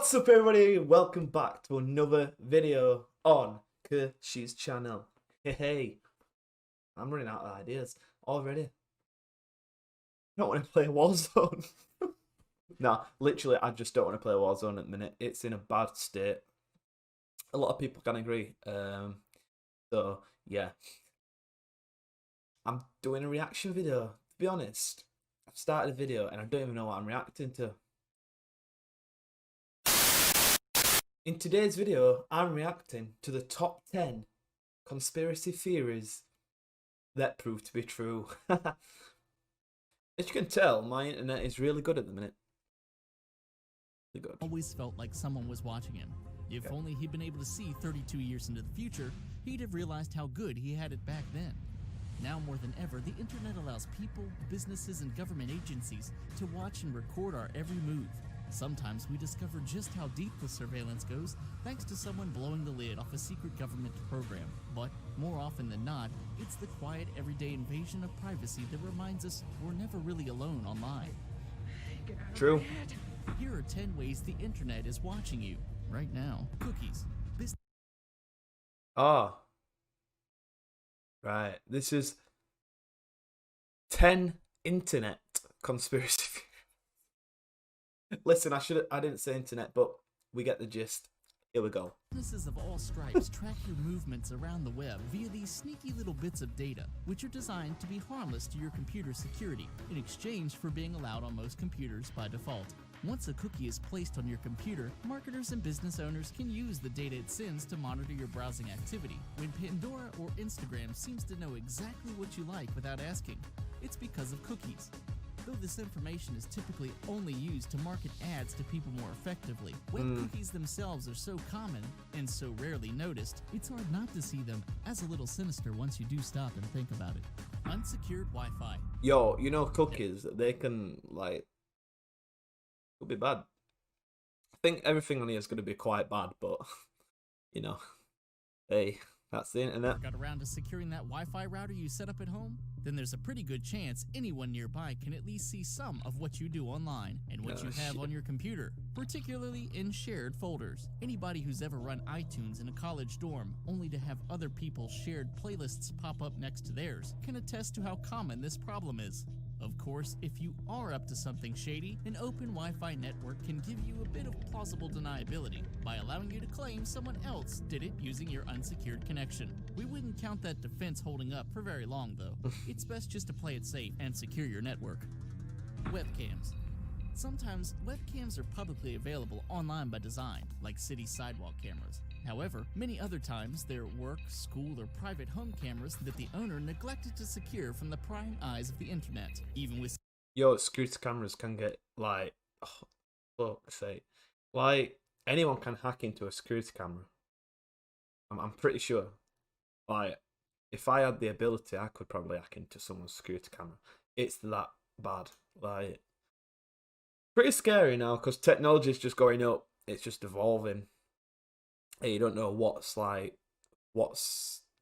What's up everybody, welcome back to another video on KershiE's channel. Hey, I'm running out of ideas already. I don't want to play Warzone. No, literally I just don't want to play Warzone at the minute. It's in a bad state. A lot of people can agree. So yeah, I'm doing a reaction video. To be honest, I've started a video and I don't even know what I'm reacting to. In today's video, I'm reacting to the top 10 conspiracy theories that prove to be true. As you can tell, my internet is really good at the minute. Really good. Always felt like someone was watching him. If only he'd been able to see 32 years into the future, he'd have realized how good he had it back then. Now more than ever, the internet allows people, businesses, and government agencies to watch and record our every move. Sometimes we discover just how deep the surveillance goes thanks to someone blowing the lid off a secret government program. But more often than not, it's the quiet everyday invasion of privacy that reminds us we're never really alone online. True. Here are 10 ways the internet is watching you right now. Cookies. Oh. Right. This is 10 internet conspiracy theories. Listen, I didn't say internet, but we get the gist. Here we go. Businesses of all stripes track your movements around the web via these sneaky little bits of data, which are designed to be harmless to your computer security in exchange for being allowed on most computers by default. Once a cookie is placed on your computer, marketers and business owners can use the data it sends to monitor your browsing activity. When Pandora or Instagram seems to know exactly what you like without asking, it's because of cookies. Though this information is typically only used to market ads to people more effectively, web cookies themselves are so common and so rarely noticed, it's hard not to see them as a little sinister once you do stop and think about it. Unsecured Wi-Fi. Yo, you know cookies, they can, like, it'll be bad. I think everything on here is going to be quite bad, but, you know, hey, that's the internet. Got around to securing that Wi-Fi router you set up at home? Then there's a pretty good chance anyone nearby can at least see some of what you do online and what you have on your computer, particularly in shared folders. Anybody who's ever run iTunes in a college dorm only to have other people's shared playlists pop up next to theirs can attest to how common this problem is. Of course, if you are up to something shady, an open Wi-Fi network can give you a bit of plausible deniability by allowing you to claim someone else did it using your unsecured connection. We wouldn't count that defense holding up for very long though. It's best just to play it safe and secure your network. Webcams. Sometimes webcams are publicly available online by design, like city sidewalk cameras. However, many other times they're work, school, or private home cameras that the owner neglected to secure from the prying eyes of the internet. Even with Security cameras can get, like, oh, fuck's sake. Like, anyone can hack into a security camera. I'm pretty sure. Like, if I had the ability, I could probably hack into someone's security camera. It's that bad. Like, pretty scary now because technology is just going up. It's just evolving. Hey, you don't know what's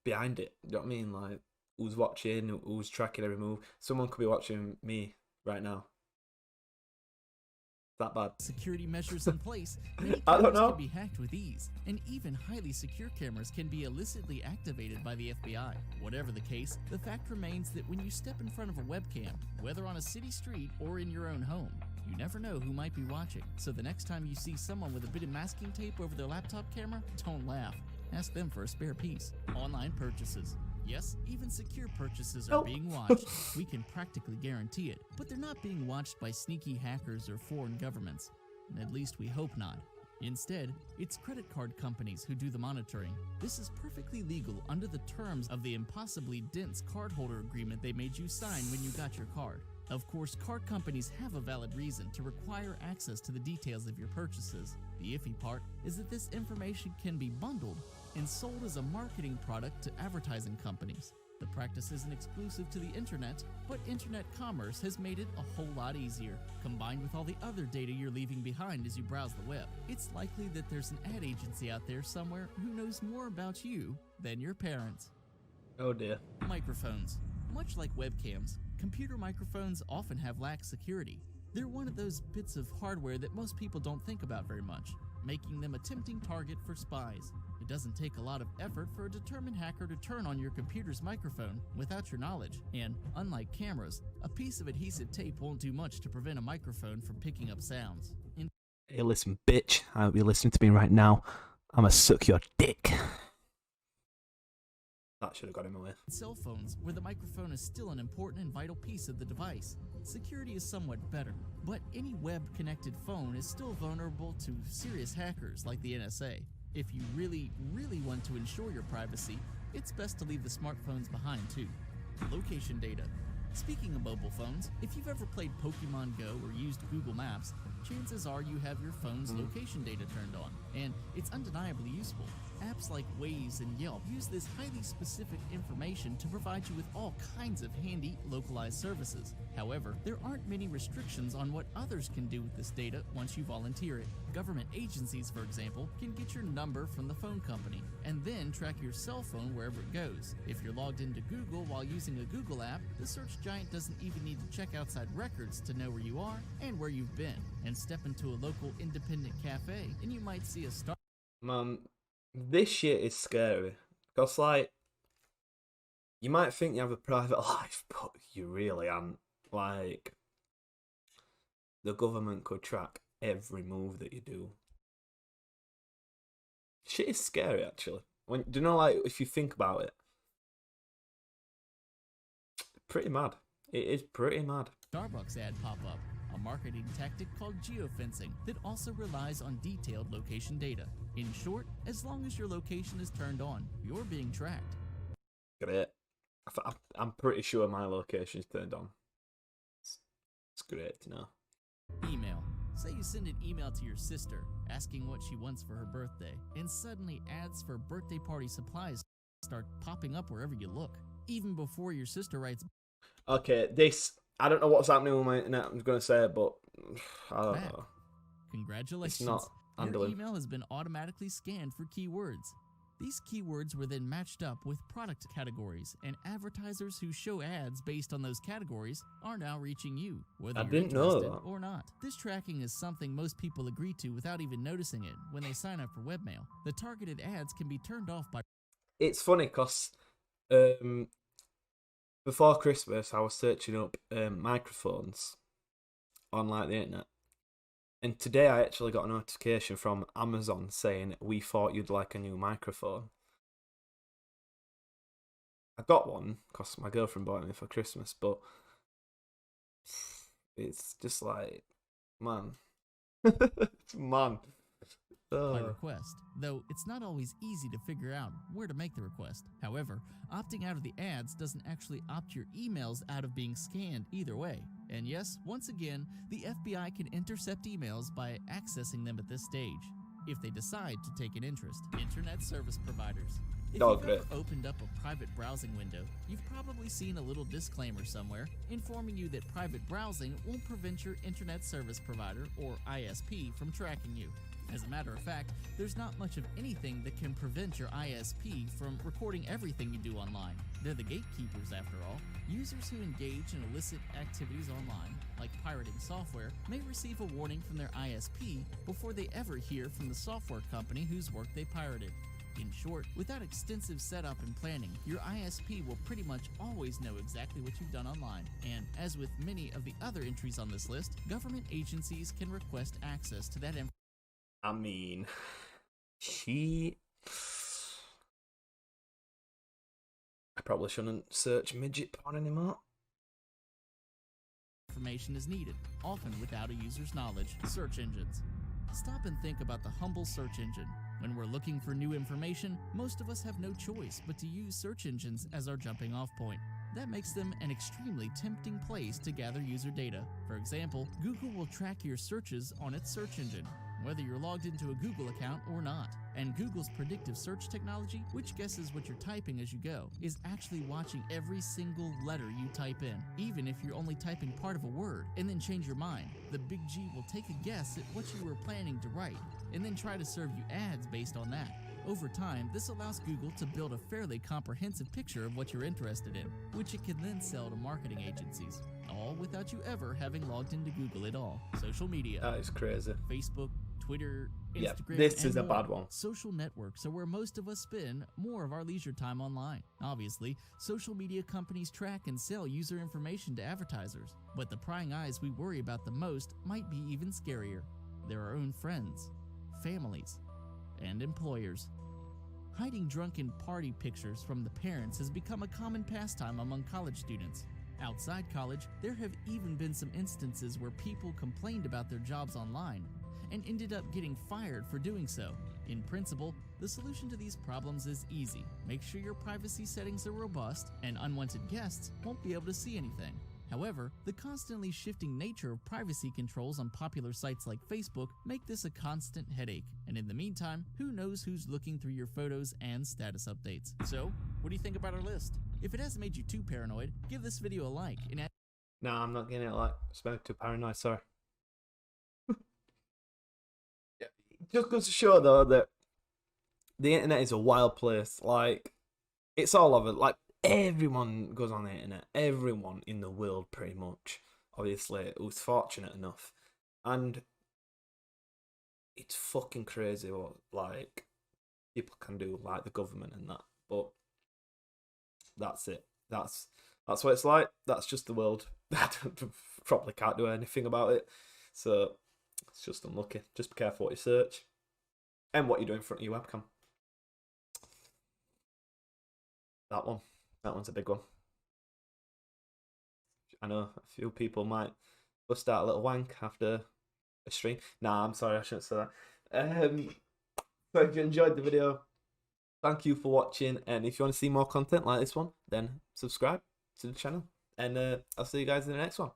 behind it. You know what I mean? Like, who's watching, who's tracking every move. Someone could be watching me right now. That bad. Security measures in place, many I don't cameras know. can be hacked with ease, and even highly secure cameras can be illicitly activated by the FBI. Whatever the case, the fact remains that when you step in front of a webcam, whether on a city street or in your own home, you never know who might be watching. So the next time you see someone with a bit of masking tape over their laptop camera, don't laugh. Ask them for a spare piece. Online purchases. Yes, even secure purchases are being watched. We can practically guarantee it, but they're not being watched by sneaky hackers or foreign governments. At least we hope not. Instead, it's credit card companies who do the monitoring. This is perfectly legal under the terms of the impossibly dense cardholder agreement they made you sign when you got your card. Of course, card companies have a valid reason to require access to the details of your purchases. The iffy part is that this information can be bundled and sold as a marketing product to advertising companies. The practice isn't exclusive to the internet, but internet commerce has made it a whole lot easier. Combined with all the other data you're leaving behind as you browse the web, it's likely that there's an ad agency out there somewhere who knows more about you than your parents. Oh dear. Microphones. Much like webcams, computer microphones often have lax security. They're one of those bits of hardware that most people don't think about very much. making them a tempting target for spies. It doesn't take a lot of effort for a determined hacker to turn on your computer's microphone without your knowledge, and unlike cameras, a piece of adhesive tape won't do much to prevent a microphone from picking up sounds. Hey, listen, bitch. I hope you're listening to me right now. I'ma suck your dick. That should have got him away. Cell phones, where the microphone is still an important and vital piece of the device. Security is somewhat better, but any web-connected phone is still vulnerable to serious hackers like the NSA. If you really want to ensure your privacy, it's best to leave the smartphones behind too. Location data. Speaking of mobile phones, if you've ever played Pokemon Go or used Google Maps, chances are you have your phone's location data turned on, and it's undeniably useful. Apps like Vize and Yelp use this highly specific information to provide you with all kinds of handy, localized services. However, there aren't many restrictions on what others can do with this data once you volunteer it. Government agencies, for example, can get your number from the phone company and then track your cell phone wherever it goes. If you're logged into Google while using a Google app, the search giant doesn't even need to check outside records to know where you are and where you've been. And step into a local independent cafe and you might see a star. Man, this shit is scary. Because, like, you might think you have a private life, but you really aren't. Like, the government could track every move that you do. Shit is scary, actually. Do you know, like, if you think about it, pretty mad. It is pretty mad. Starbucks ad pop up, a marketing tactic called geofencing that also relies on detailed location data. In short, as long as your location is turned on, you're being tracked. Great. I'm pretty sure my location is turned on. It's great to know. Email. Say you send an email to your sister asking what she wants for her birthday, and suddenly ads for birthday party supplies start popping up wherever you look. Even before your sister writes. Okay, I don't know what's happening with my internet, I'm going to say it, but I don't know. Congratulations. It's not your email has been automatically scanned for keywords. These keywords were then matched up with product categories, and advertisers who show ads based on those categories are now reaching you, whether you're interested or not. This tracking is something most people agree to without even noticing it when they sign up for webmail. The targeted ads can be turned off by... It's funny because before Christmas I was searching up microphones on like the internet. And today I actually got a notification from Amazon saying, we thought you'd like a new microphone. I got one because my girlfriend bought me for Christmas, but it's just like, man. Man. By request, though it's not always easy to figure out where to make the request. However, opting out of the ads doesn't actually opt your emails out of being scanned either way. And yes, once again, the FBI can intercept emails by accessing them at this stage, if they decide to take an interest. Internet service providers. If you've ever opened up a private browsing window, you've probably seen a little disclaimer somewhere informing you that private browsing won't prevent your internet service provider, or ISP, from tracking you. As a matter of fact, there's not much of anything that can prevent your ISP from recording everything you do online. They're the gatekeepers, after all. Users who engage in illicit activities online, like pirating software, may receive a warning from their ISP before they ever hear from the software company whose work they pirated. In short, without extensive setup and planning, your ISP will pretty much always know exactly what you've done online. And as with many of the other entries on this list, government agencies can request access to that information. I mean, I probably shouldn't search midget porn anymore. Information is needed, often without a user's knowledge. Search engines. Stop and think about the humble search engine. When we're looking for new information, most of us have no choice but to use search engines as our jumping off point. That makes them an extremely tempting place to gather user data. For example, Google will track your searches on its search engine, whether you're logged into a Google account or not. And Google's predictive search technology, which guesses what you're typing as you go, is actually watching every single letter you type in, even if you're only typing part of a word, and then change your mind. The Big G will take a guess at what you were planning to write, and then try to serve you ads based on that. Over time, this allows Google to build a fairly comprehensive picture of what you're interested in, which it can then sell to marketing agencies, all without you ever having logged into Google at all. Social media. That is crazy. Facebook, Twitter, Yeah, Instagram, this and is a more. bad one. Social networks are where most of us spend more of our leisure time online. Obviously, social media companies track and sell user information to advertisers, but the prying eyes we worry about the most might be even scarier. They're our own friends, families, and employers. Hiding drunken party pictures from the parents has become a common pastime among college students. Outside college, there have even been some instances where people complained about their jobs online and ended up getting fired for doing so. In principle, the solution to these problems is easy. Make sure your privacy settings are robust and unwanted guests won't be able to see anything. However, the constantly shifting nature of privacy controls on popular sites like Facebook make this a constant headache, and in the meantime, who knows who's looking through your photos and status updates. So, what do you think about our list? If it hasn't made you too paranoid, give this video a like and add. No, I'm not getting it like spoke too paranoid, sorry. Just goes to show though that the internet is a wild place. Like, it's all over. Like, everyone goes on the internet. Everyone in the world, pretty much. Obviously, who's fortunate enough. And it's fucking crazy what, like, people can do, like the government and that. But that's it. That's what it's like. That's just the world. I probably can't do anything about it. So, it's just unlucky. Just be careful what you search. And what you do in front of your webcam. That one's a big one. I know a few people might go start a little wank after a stream. Nah, I'm sorry, I shouldn't say that. So if you enjoyed the video, thank you for watching. And if you want to see more content like this one, then subscribe to the channel. And I'll see you guys in the next one.